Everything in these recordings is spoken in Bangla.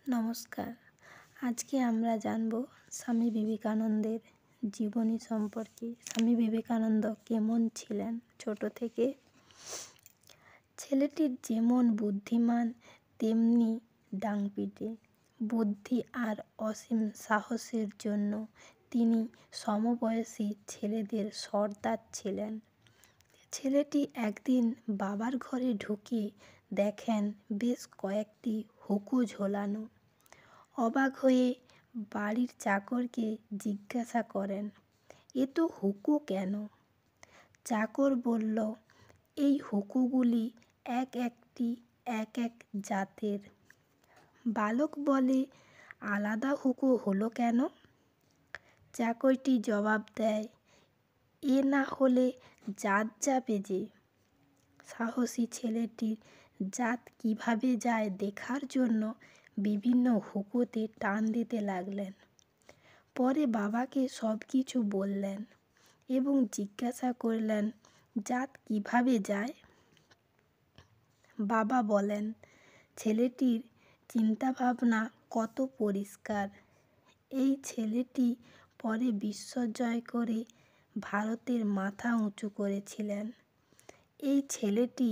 নমস্কার। আজকে আমরা জানব স্বামী বিবেকানন্দের জীবনী সম্পর্কে। স্বামী বিবেকানন্দ কেমন ছিলেন ছোট থেকে? ছেলেটির যেমন বুদ্ধিমান তেমনি ডাংপিটে। বুদ্ধি আর অসীম সাহসের জন্য তিনি সমবয়সী ছেলেদের সর্দার ছিলেন। ছেলেটি একদিন বাবার ঘরে ঢুকে দেখেন বেশ কয়েকটি হুকো ঝোলানো। অবাক হয়ে বাড়ির চাকরকে জিজ্ঞাসা করেন, এ তো হুকো কেন? চাকর বলল, এই হুকোগুলি এক এক জাতের। বালক বলে, আলাদা হুকো হলো কেন? চাকরটি জবাব দেয়, এ না হলে জাত যাবে যে। সাহসী ছেলেটির জাত কিভাবে যায় দেখার জন্য বিভিন্ন হুকোতে টান দিতে লাগলেন। পরে বাবাকে সব কিছু বললেন এবং জিজ্ঞাসা করলেন, জাত কিভাবে যায়? বাবা বলেন, ছেলেটির চিন্তাভাবনা কত পরিষ্কার। এই ছেলেটি পরে বিশ্ব জয় করে ভারতের মাথা উঁচু করেছিলেন। এই ছেলেটি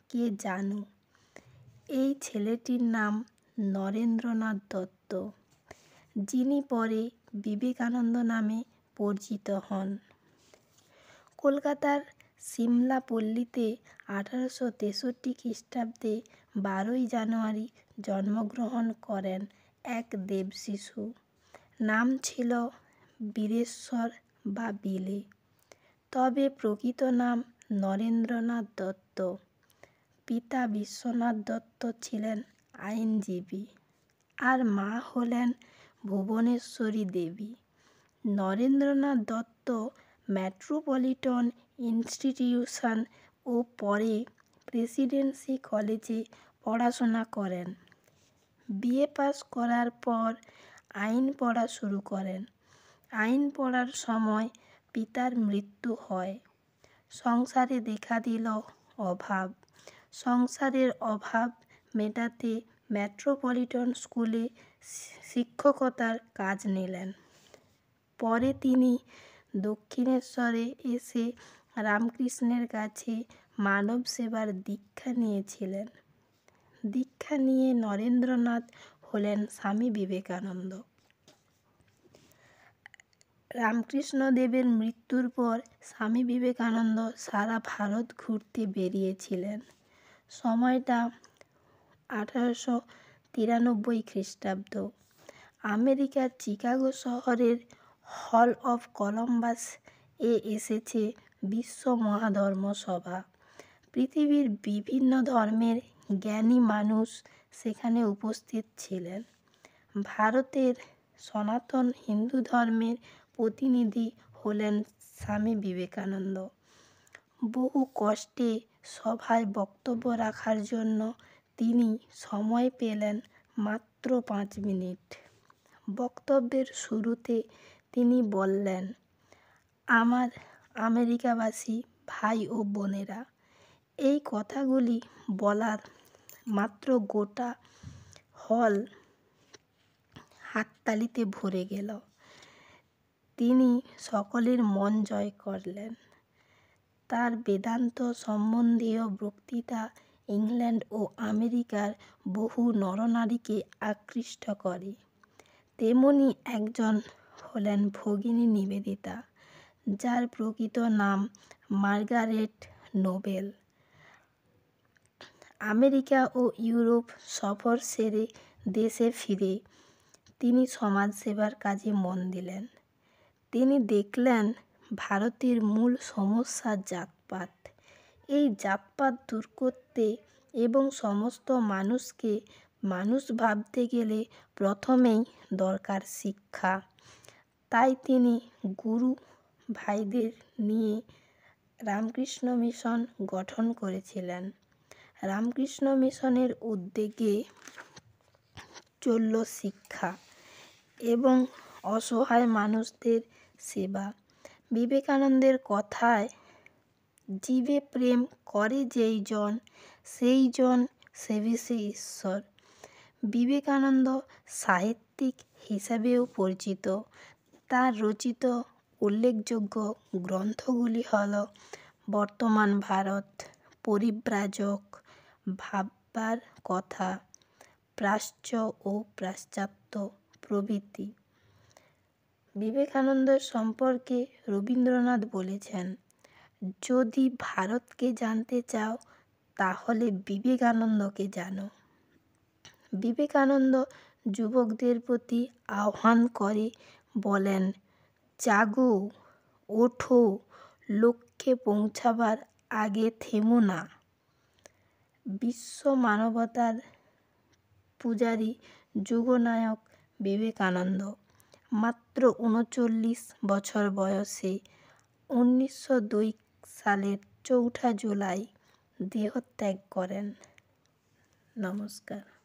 কে জানো? এই ছেলেটির নাম নরেন্দ্রনাথ দত্ত, যিনি পরে বিবেকানন্দ নামে পরিচিত হন। কলকাতার সিমলা পল্লীতে 1863 খ্রিস্টাব্দে 12ই জানুয়ারি জন্মগ্রহণ করেন এক দেবশিশু। নাম ছিল বীরেশ্বর বা বিলে, তবে প্রকৃত নাম নরেন্দ্রনাথ দত্ত। পিতা বিশ্বনাথ দত্ত ছিলেন আইনজীবী আর মা হলেন ভুবনেশ্বরী দেবী। নরেন্দ্রনাথ দত্ত মেট্রোপলিটন ইনস্টিটিউশন ও পরে প্রেসিডেন্সি কলেজে পড়াশোনা করেন। বিএ পাস করার পর আইন পড়া শুরু করেন। আইন পড়ার সময় পিতার মৃত্যু হয়। সংসারে দেখা দিল অভাব। সংসারের অভাব মেটাতে মেট্রোপলিটন স্কুলে শিক্ষকতার কাজ নিলেন। পরে তিনি দক্ষিণেশ্বরে এসে রামকৃষ্ণের কাছে মানব সেবার দীক্ষা নিয়েছিলেন। দীক্ষা নিয়ে নরেন্দ্রনাথ হলেন স্বামী বিবেকানন্দ। রামকৃষ্ণদেবের মৃত্যুর পর স্বামী বিবেকানন্দ সারা ভারত ঘুরতে বেরিয়েছিলেন। সময়টা 1893 খ্রিস্টাব্দ। আমেরিকার চিকাগো শহরের হল অফ কলম্বাস এ এসেছে বিশ্ব মহাধর্ম সভা। পৃথিবীর বিভিন্ন ধর্মের জ্ঞানী মানুষ সেখানে উপস্থিত ছিলেন। ভারতের সনাতন হিন্দু ধর্মের প্রতিনিধি হলেন স্বামী বিবেকানন্দ। বহু কষ্টে সভায় বক্তব্য রাখার জন্য তিনি সময় পেলেন মাত্র 5 মিনিট। বক্তব্যের শুরুতে তিনি বললেন, আমার আমেরিকাবাসী ভাই ও বোনেরা, এই কথাগুলি বলার মাত্র গোটা হল হাততালিতে ভরে গেল। তিনি সকলের মন জয় করলেন। তার বেদান্ত সম্বন্ধীয় বক্তৃতা ইংল্যান্ড ও আমেরিকার বহু নরনারীকে আকৃষ্ট করে। তেমনি একজন হলেন ভগিনী নিবেদিতা, যার প্রকৃত নাম মার্গারেট নোবেল। আমেরিকা ও ইউরোপ সফর সেরে দেশে ফিরে তিনি সমাজসেবার কাজে মন দিলেন। তিনি দেখলেন ভারতের মূল সমস্যা জাতপাত। এই জাতপাত দূর করতে এবং সমস্ত মানুষকে মানুষ ভাবতে গেলে প্রথমেই দরকার শিক্ষা। তাই তিনি গুরু ভাইদের নিয়ে রামকৃষ্ণ মিশন গঠন করেছিলেন। রামকৃষ্ণ মিশনের উদ্যোগে চলল শিক্ষা এবং অসহায় মানুষদের সেবা। বিবেকানন্দের কথায়, জীবে প্রেম করে যেই জন, সেই জন সেবিছে ঈশ্বর। বিবেকানন্দ সাহিত্যিক হিসাবেও পরিচিত। তার রচিত উল্লেখযোগ্য গ্রন্থগুলি হল বর্তমান ভারত, পরিব্রাজক, ভাববার কথা, প্রাচ্য ও পাশ্চাত্য প্রভৃতি। বিবেকানন্দের সম্পর্কে রবীন্দ্রনাথ বলেছেন, যদি ভারতকে জানতে চাও তাহলে বিবেকানন্দকে জানো। বিবেকানন্দ যুবকদের প্রতি আহ্বান করে বলেন, জাগো, ওঠো, লক্ষ্যে পৌঁছাবার আগে থেমো না। বিশ্ব মানবতার পূজারী যুগনায়ক বিবেকানন্দ মাত্র ৩৯ বছর বয়সে ১৯০২ সালের ৪ জুলাই দেহত্যাগ করেন। নমস্কার।